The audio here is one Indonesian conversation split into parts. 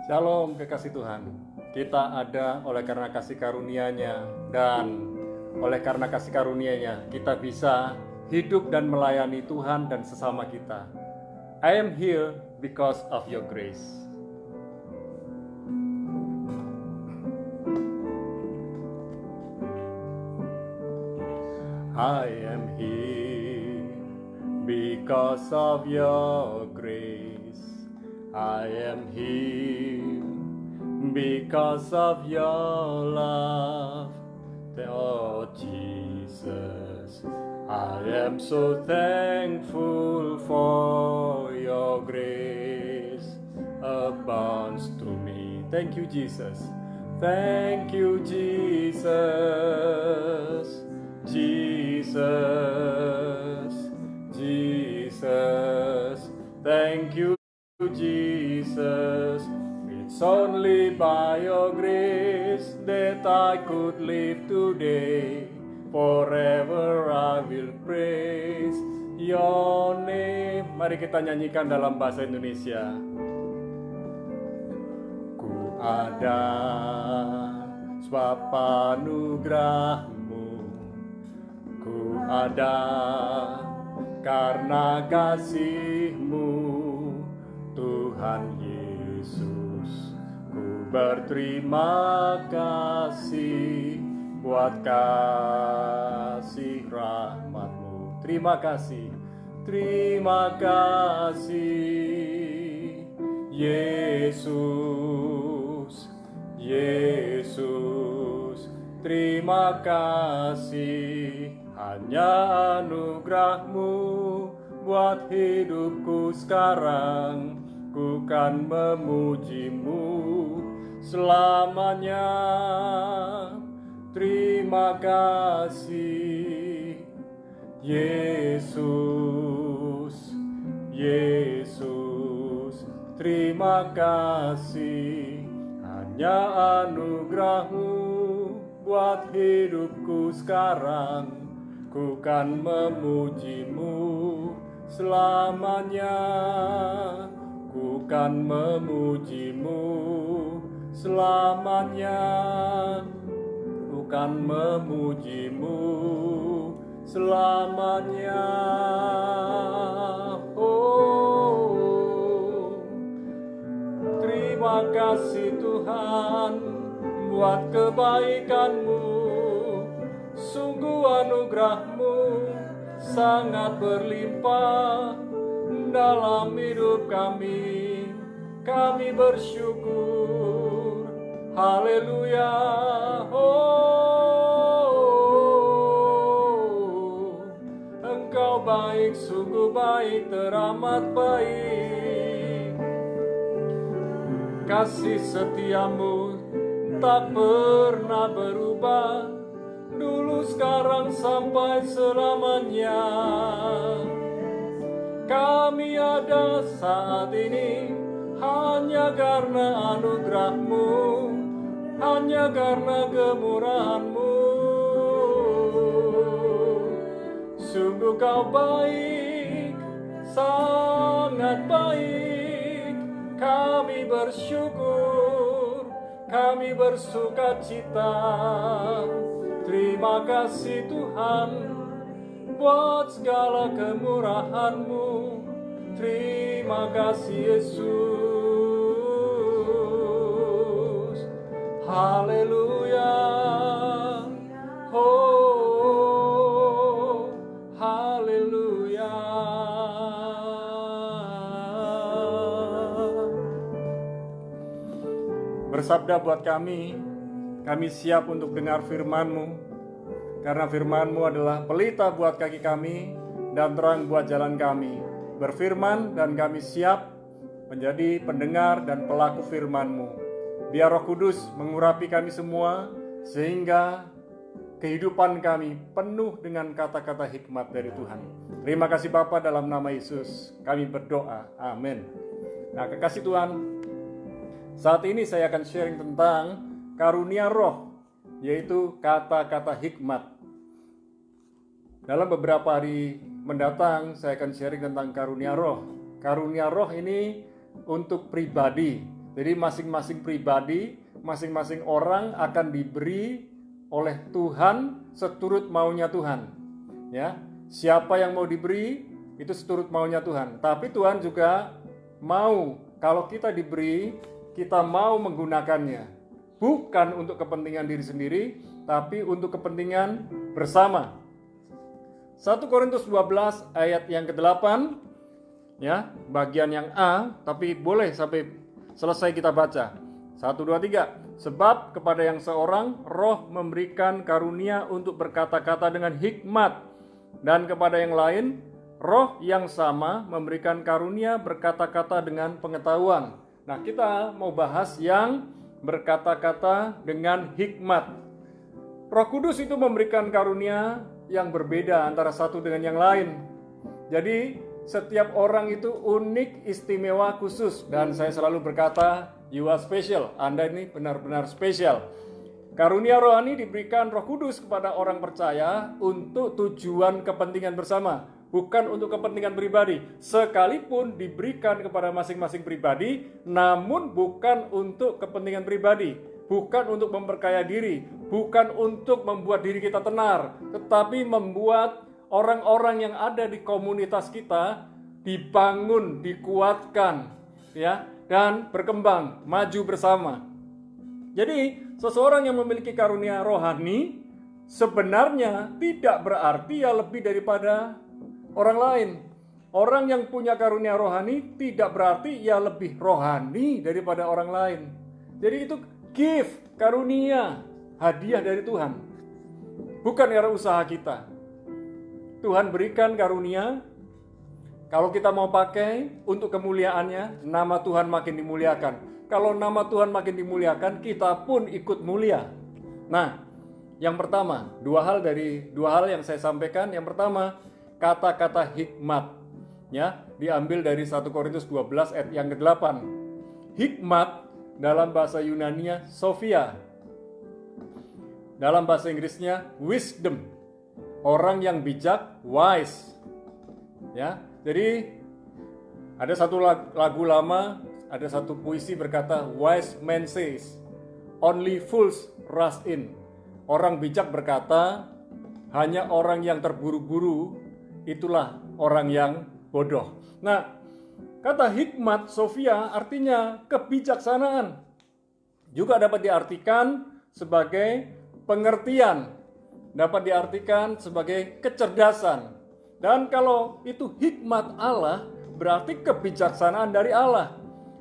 Shalom kekasih Tuhan. Kita ada oleh karena kasih karunia-Nya, dan oleh karena kasih karunia-Nya kita bisa hidup dan melayani Tuhan dan sesama kita. I am here because of your grace. I am here because of your grace. I am here because of your love. Oh Jesus, I am so thankful for your grace abounds to me. Thank you, Jesus. Thank you, Jesus. Jesus, Jesus, thank you, Jesus. It's only by your grace that I could live today. Forever I will praise your name. Mari kita nyanyikan dalam bahasa Indonesia. Ku ada sebab anugerah-Mu. Ku ada karena kasih-Mu, Tuhan Yesus. Ku berterima kasih buat kasih rahmat-Mu. Terima kasih Yesus, Yesus. Terima kasih, hanya anugerah-Mu buat hidupku sekarang. Ku kan memuji-Mu selamanya. Terima kasih Yesus, Yesus. Terima kasih, hanya anugerah-Mu buat hidupku sekarang. Ku kan memuji-Mu selamanya. Ku kan memuji-Mu selamanya. Ku kan memuji-Mu selamanya. Oh, terima kasih Tuhan buat kebaikan-Mu. Sungguh anugerah-Mu sangat berlimpah dalam hidup kami. Kami bersyukur. Haleluya. Oh, Engkau baik, sungguh baik, teramat baik. Kasih setia-Mu tak pernah berubah, dulu, sekarang, sampai selamanya. Kami ada saat ini hanya karena anugerah-Mu, hanya karena kemurahan-Mu. Sungguh Kau baik, sangat baik. Kami bersyukur, kami bersukacita. Terima kasih Tuhan buat segala kemurahan-Mu. Terima kasih Yesus. Haleluya. Oh, haleluya. Bersabda buat kami siap untuk dengar firman-Mu, karena firman-Mu adalah pelita buat kaki kami dan terang buat jalan kami. Berfirman dan kami siap menjadi pendengar dan pelaku firman-Mu. Biar Roh Kudus mengurapi kami semua, sehingga kehidupan kami penuh dengan kata-kata hikmat dari Tuhan. Terima kasih Bapa, dalam nama Yesus kami berdoa. Amin. Nah, kekasih Tuhan, saat ini saya akan sharing tentang karunia roh, yaitu kata-kata hikmat. Dalam beberapa hari mendatang saya akan sharing tentang karunia roh. Karunia roh ini untuk pribadi, Jadi masing-masing pribadi, masing-masing orang akan diberi oleh Tuhan seturut maunya Tuhan. Ya, siapa yang mau diberi itu seturut maunya Tuhan. Tapi Tuhan juga mau kalau kita diberi, kita mau menggunakannya. Bukan untuk kepentingan diri sendiri, tapi untuk kepentingan bersama. 1 Korintus 12 ayat yang ke-8, ya, bagian yang A, tapi boleh sampai selesai kita baca. 1, 2, 3. Sebab kepada yang seorang Roh memberikan karunia untuk berkata-kata dengan hikmat, dan kepada yang lain Roh yang sama memberikan karunia berkata-kata dengan pengetahuan. Nah, kita mau bahas yang berkata-kata dengan hikmat. Roh Kudus itu memberikan karunia yang berbeda antara satu dengan yang lain. Jadi setiap orang itu unik, istimewa, khusus. Dan saya selalu berkata, you are special. Anda ini benar-benar spesial. Karunia rohani diberikan Roh Kudus kepada orang percaya untuk tujuan kepentingan bersama, bukan untuk kepentingan pribadi. Sekalipun diberikan kepada masing-masing pribadi, namun bukan untuk kepentingan pribadi, bukan untuk memperkaya diri, bukan untuk membuat diri kita tenar, tetapi membuat orang-orang yang ada di komunitas kita dibangun, dikuatkan, ya, dan berkembang, maju bersama. Jadi, seseorang yang memiliki karunia rohani sebenarnya tidak berarti ya lebih daripada orang lain. Orang yang punya karunia rohani tidak berarti ia lebih rohani daripada orang lain. Jadi itu gift, karunia, hadiah dari Tuhan. Bukan karena usaha kita. Tuhan berikan karunia, kalau kita mau pakai untuk kemuliaannya, nama Tuhan makin dimuliakan. Kalau nama Tuhan makin dimuliakan, kita pun ikut mulia. Nah, yang pertama, dua hal yang saya sampaikan. Yang pertama, kata-kata hikmat, ya, diambil dari 1 Korintus 12 ayat yang ke-8. Hikmat dalam bahasa Yunani-nya Sophia. Dalam bahasa Inggrisnya wisdom. Orang yang bijak, wise. Ya, jadi ada satu lagu lama, ada satu puisi berkata, wise man says, only fools rush in. Orang bijak berkata, hanya orang yang terburu-buru itulah orang yang bodoh. Nah, kata hikmat Sophia artinya kebijaksanaan. Juga dapat diartikan sebagai pengertian, dapat diartikan sebagai kecerdasan. Dan kalau itu hikmat Allah, berarti kebijaksanaan dari Allah,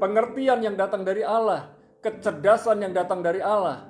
pengertian yang datang dari Allah, kecerdasan yang datang dari Allah.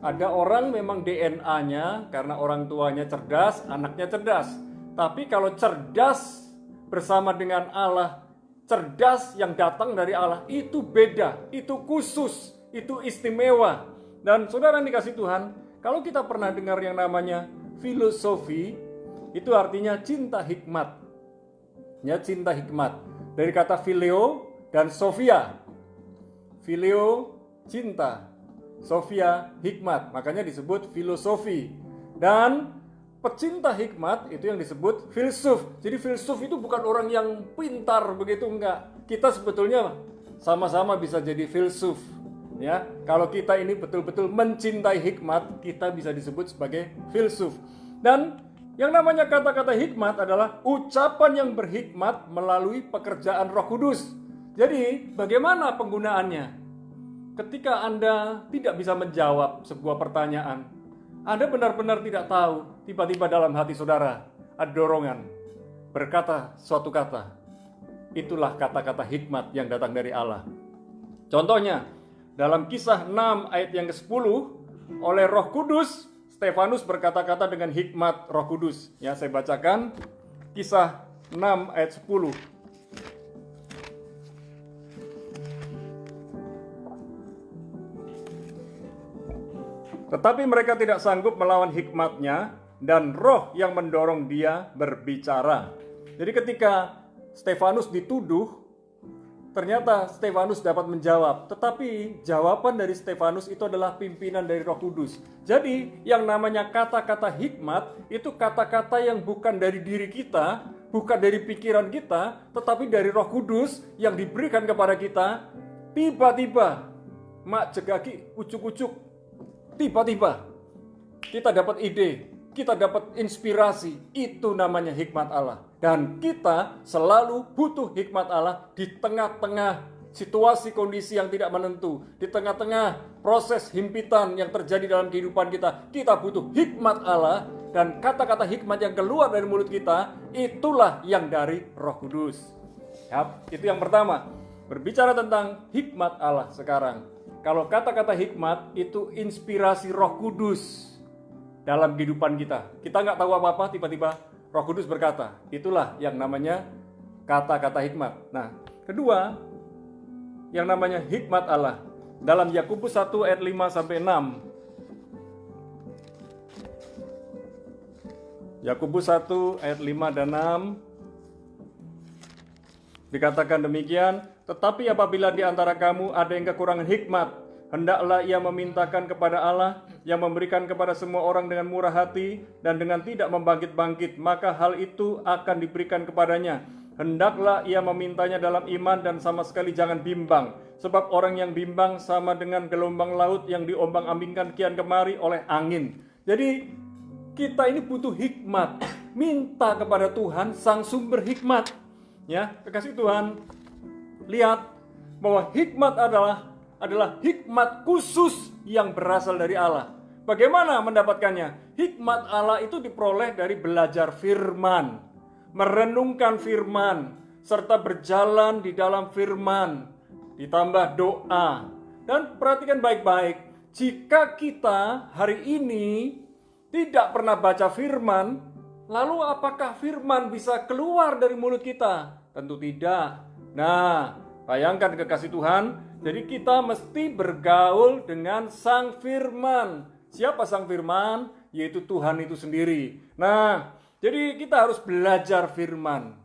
Ada orang memang DNA-nya karena orang tuanya cerdas, anaknya cerdas. Tapi kalau cerdas bersama dengan Allah, cerdas yang datang dari Allah, itu beda, itu khusus, itu istimewa. Dan saudara yang dikasih Tuhan, kalau kita pernah dengar yang namanya filosofi, itu artinya cinta hikmat. Ya, cinta hikmat. Dari kata phileo dan sophia. Phileo, cinta. Sophia, hikmat. Makanya disebut filosofi. Dan pecinta hikmat itu yang disebut filsuf. Jadi filsuf itu bukan orang yang pintar begitu, enggak. Kita sebetulnya sama-sama bisa jadi filsuf. Ya, kalau kita ini betul-betul mencintai hikmat, kita bisa disebut sebagai filsuf. Dan yang namanya kata-kata hikmat adalah ucapan yang berhikmat melalui pekerjaan Roh Kudus. Jadi, bagaimana penggunaannya? Ketika Anda tidak bisa menjawab sebuah pertanyaan, Anda benar-benar tidak tahu, tiba-tiba dalam hati saudara ada dorongan berkata suatu kata. Itulah kata-kata hikmat yang datang dari Allah. Contohnya, dalam Kisah 6 ayat yang ke-10, oleh Roh Kudus, Stefanus berkata-kata dengan hikmat Roh Kudus. Ya, saya bacakan Kisah 6 ayat 10. Tetapi mereka tidak sanggup melawan hikmatnya, dan roh yang mendorong dia berbicara. Jadi ketika Stefanus dituduh, ternyata Stefanus dapat menjawab. Tetapi jawaban dari Stefanus itu adalah pimpinan dari Roh Kudus. Jadi yang namanya kata-kata hikmat, itu kata-kata yang bukan dari diri kita, bukan dari pikiran kita, tetapi dari Roh Kudus yang diberikan kepada kita tiba-tiba, mak jegagi ujuk-ujuk, tiba-tiba kita dapat ide, kita dapat inspirasi. Itu namanya hikmat Allah. Dan kita selalu butuh hikmat Allah di tengah-tengah situasi kondisi yang tidak menentu, di tengah-tengah proses himpitan yang terjadi dalam kehidupan kita. Kita butuh hikmat Allah, dan kata-kata hikmat yang keluar dari mulut kita, itulah yang dari Roh Kudus. Ya, itu yang pertama. Berbicara tentang hikmat Allah sekarang. Kalau kata-kata hikmat itu inspirasi Roh Kudus dalam kehidupan kita. Kita nggak tahu apa-apa, tiba-tiba Roh Kudus berkata. Itulah yang namanya kata-kata hikmat. Nah, kedua, yang namanya hikmat Allah. Dalam Yakobus 1 ayat 5-6. Yakobus 1 ayat 5 dan 6. Dikatakan demikian, tetapi apabila di antara kamu ada yang kekurangan hikmat, hendaklah ia memintakan kepada Allah yang memberikan kepada semua orang dengan murah hati dan dengan tidak membangkit-bangkit, maka hal itu akan diberikan kepadanya. Hendaklah ia memintanya dalam iman dan sama sekali jangan bimbang, sebab orang yang bimbang sama dengan gelombang laut yang diombang-ambingkan kian kemari oleh angin. Jadi kita ini butuh hikmat, minta kepada Tuhan sang sumber hikmat. Ya, kekasih Tuhan, lihat bahwa hikmat adalah hikmat khusus yang berasal dari Allah. Bagaimana mendapatkannya? Hikmat Allah itu diperoleh dari belajar firman, merenungkan firman, serta berjalan di dalam firman, ditambah doa. Dan perhatikan baik-baik, jika kita hari ini tidak pernah baca firman, lalu apakah firman bisa keluar dari mulut kita? Tentu tidak. Nah, bayangkan kekasih Tuhan, jadi kita mesti bergaul dengan sang firman. Siapa sang firman? Yaitu Tuhan itu sendiri. Nah, jadi kita harus belajar firman,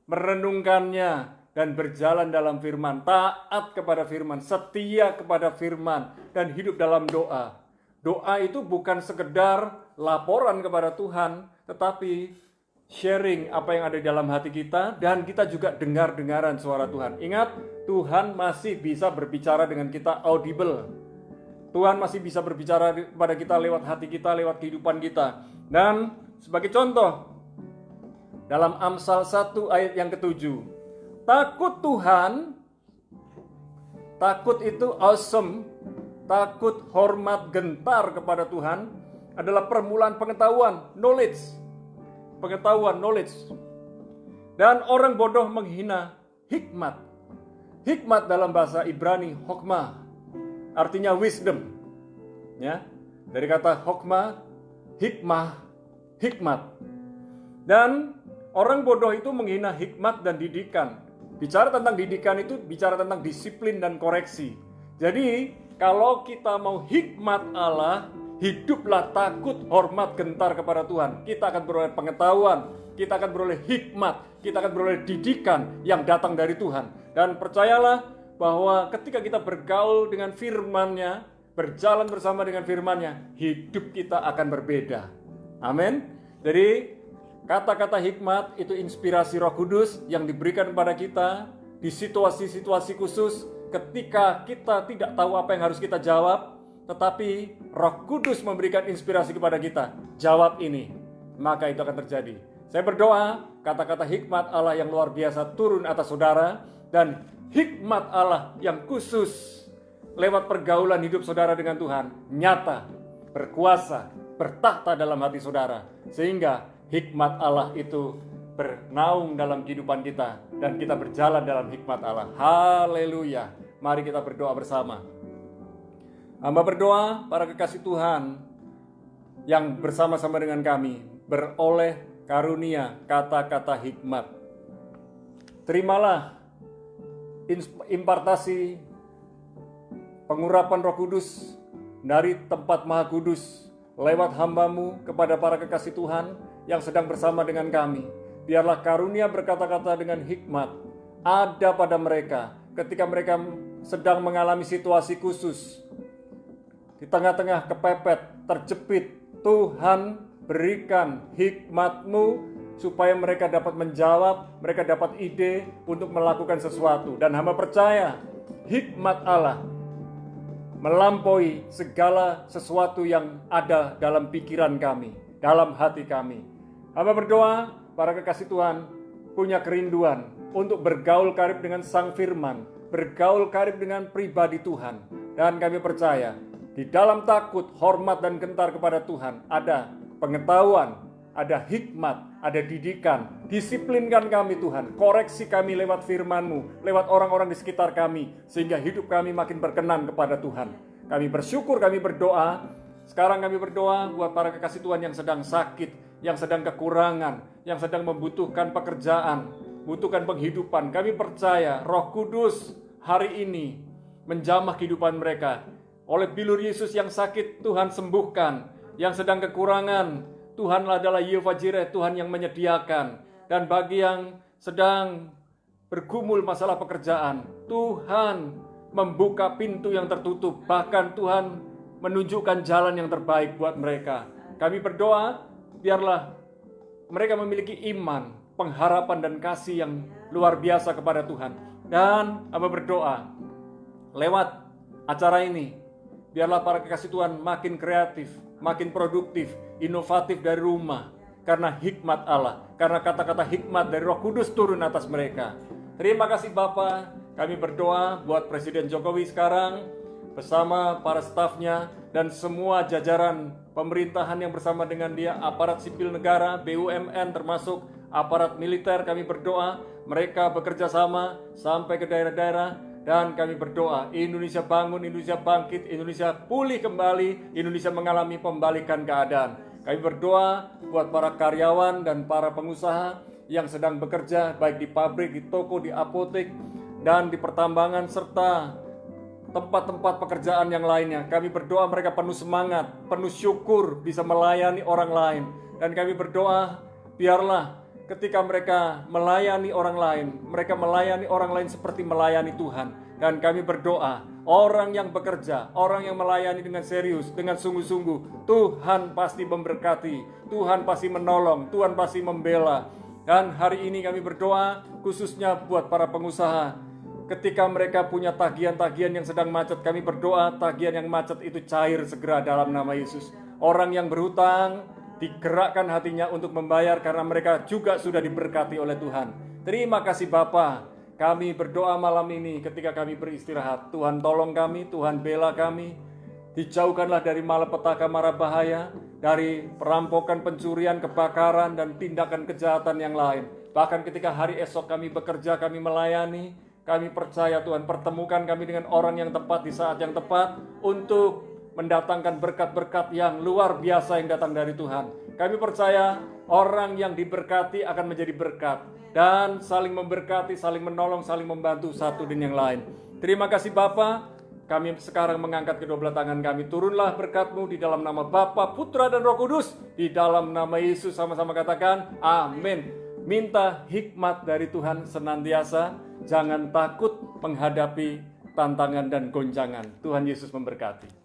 merenungkannya, dan berjalan dalam firman, taat kepada firman, setia kepada firman, dan hidup dalam doa. Doa itu bukan sekedar laporan kepada Tuhan, tetapi sharing apa yang ada di dalam hati kita, dan kita juga dengar-dengaran suara Tuhan. Ingat, Tuhan masih bisa berbicara dengan kita audible. Tuhan masih bisa berbicara kepada kita lewat hati kita, lewat kehidupan kita. Dan sebagai contoh, dalam Amsal 1 ayat yang ke-7, takut Tuhan, takut itu awesome, takut, hormat, gentar kepada Tuhan adalah permulaan pengetahuan, knowledge. Pengetahuan, knowledge. Dan orang bodoh menghina hikmat. Hikmat dalam bahasa Ibrani, hokmah, artinya wisdom. Ya, dari kata hokmah, hikmah, hikmat. Dan orang bodoh itu menghina hikmat dan didikan. Bicara tentang didikan itu bicara tentang disiplin dan koreksi. Jadi, kalau kita mau hikmat Allah, hiduplah takut, hormat, gentar kepada Tuhan. Kita akan beroleh pengetahuan, kita akan beroleh hikmat, kita akan beroleh didikan yang datang dari Tuhan. Dan percayalah bahwa ketika kita bergaul dengan firman-Nya, berjalan bersama dengan firman-Nya, hidup kita akan berbeda. Amin. Jadi kata-kata hikmat itu inspirasi Roh Kudus yang diberikan kepada kita di situasi-situasi khusus ketika kita tidak tahu apa yang harus kita jawab, tetapi Roh Kudus memberikan inspirasi kepada kita. Jawab ini, maka itu akan terjadi. Saya berdoa kata-kata hikmat Allah yang luar biasa turun atas saudara, dan hikmat Allah yang khusus lewat pergaulan hidup saudara dengan Tuhan nyata, berkuasa, bertakhta dalam hati saudara, sehingga hikmat Allah itu bernaung dalam kehidupan kita dan kita berjalan dalam hikmat Allah. Haleluya. Mari kita berdoa bersama. Hamba berdoa para kekasih Tuhan yang bersama-sama dengan kami beroleh karunia kata-kata hikmat. Terimalah impartasi pengurapan Roh Kudus dari tempat Maha Kudus lewat hamba-Mu kepada para kekasih Tuhan yang sedang bersama dengan kami. Biarlah karunia berkata-kata dengan hikmat ada pada mereka ketika mereka sedang mengalami situasi khusus. Di tengah-tengah kepepet, terjepit, Tuhan berikan hikmat-Mu supaya mereka dapat menjawab, mereka dapat ide untuk melakukan sesuatu. Dan hamba percaya hikmat Allah melampaui segala sesuatu yang ada dalam pikiran kami, dalam hati kami. Hamba berdoa, para kekasih Tuhan punya kerinduan untuk bergaul karib dengan Sang Firman, bergaul karib dengan pribadi Tuhan. Dan kami percaya, di dalam takut, hormat, dan gentar kepada Tuhan, ada pengetahuan, ada hikmat, ada didikan. Disiplinkan kami Tuhan, koreksi kami lewat firman-Mu, lewat orang-orang di sekitar kami, sehingga hidup kami makin berkenan kepada Tuhan. Kami bersyukur, kami berdoa. Sekarang kami berdoa buat para kekasih Tuhan yang sedang sakit, yang sedang kekurangan, yang sedang membutuhkan pekerjaan, membutuhkan penghidupan. Kami percaya Roh Kudus hari ini menjamah kehidupan mereka. Oleh bilur Yesus yang sakit, Tuhan sembuhkan. Yang sedang kekurangan, Tuhan adalah Yehovah Jireh, Tuhan yang menyediakan. Dan bagi yang sedang bergumul masalah pekerjaan, Tuhan membuka pintu yang tertutup. Bahkan Tuhan menunjukkan jalan yang terbaik buat mereka. Kami berdoa, biarlah mereka memiliki iman, pengharapan, dan kasih yang luar biasa kepada Tuhan. Dan kami berdoa, lewat acara ini, biarlah para kekasih Tuhan makin kreatif, makin produktif, inovatif dari rumah. Karena hikmat Allah, karena kata-kata hikmat dari Roh Kudus turun atas mereka. Terima kasih Bapa. Kami berdoa buat Presiden Jokowi sekarang, bersama para stafnya, dan semua jajaran pemerintahan yang bersama dengan dia, aparat sipil negara, BUMN, termasuk aparat militer. Kami berdoa, mereka bekerja sama sampai ke daerah-daerah. Dan kami berdoa, Indonesia bangun, Indonesia bangkit, Indonesia pulih kembali, Indonesia mengalami pembalikan keadaan. Kami berdoa buat para karyawan dan para pengusaha yang sedang bekerja, baik di pabrik, di toko, di apotek, dan di pertambangan, serta tempat-tempat pekerjaan yang lainnya. Kami berdoa mereka penuh semangat, penuh syukur, bisa melayani orang lain. Dan kami berdoa, biarlah ketika mereka melayani orang lain, mereka melayani orang lain seperti melayani Tuhan. Dan kami berdoa, orang yang bekerja, orang yang melayani dengan serius, dengan sungguh-sungguh, Tuhan pasti memberkati, Tuhan pasti menolong, Tuhan pasti membela. Dan hari ini kami berdoa khususnya buat para pengusaha. Ketika mereka punya tagihan-tagihan yang sedang macet, kami berdoa tagihan yang macet itu cair segera dalam nama Yesus. Orang yang berhutang, digerakkan hatinya untuk membayar karena mereka juga sudah diberkati oleh Tuhan. Terima kasih Bapa. Kami berdoa malam ini ketika kami beristirahat. Tuhan tolong kami, Tuhan bela kami. Dijauhkanlah dari malapetaka mara bahaya, dari perampokan, pencurian, kebakaran, dan tindakan kejahatan yang lain. Bahkan ketika hari esok kami bekerja, kami melayani, kami percaya Tuhan pertemukan kami dengan orang yang tepat di saat yang tepat untuk mendatangkan berkat-berkat yang luar biasa yang datang dari Tuhan. Kami percaya orang yang diberkati akan menjadi berkat dan saling memberkati, saling menolong, saling membantu satu dengan yang lain. Terima kasih Bapa. Kami sekarang mengangkat kedua belah tangan kami. Turunlah berkat-Mu di dalam nama Bapa, Putra, dan Roh Kudus. Di dalam nama Yesus sama-sama katakan amin. Minta hikmat dari Tuhan senantiasa. Jangan takut menghadapi tantangan dan goncangan. Tuhan Yesus memberkati.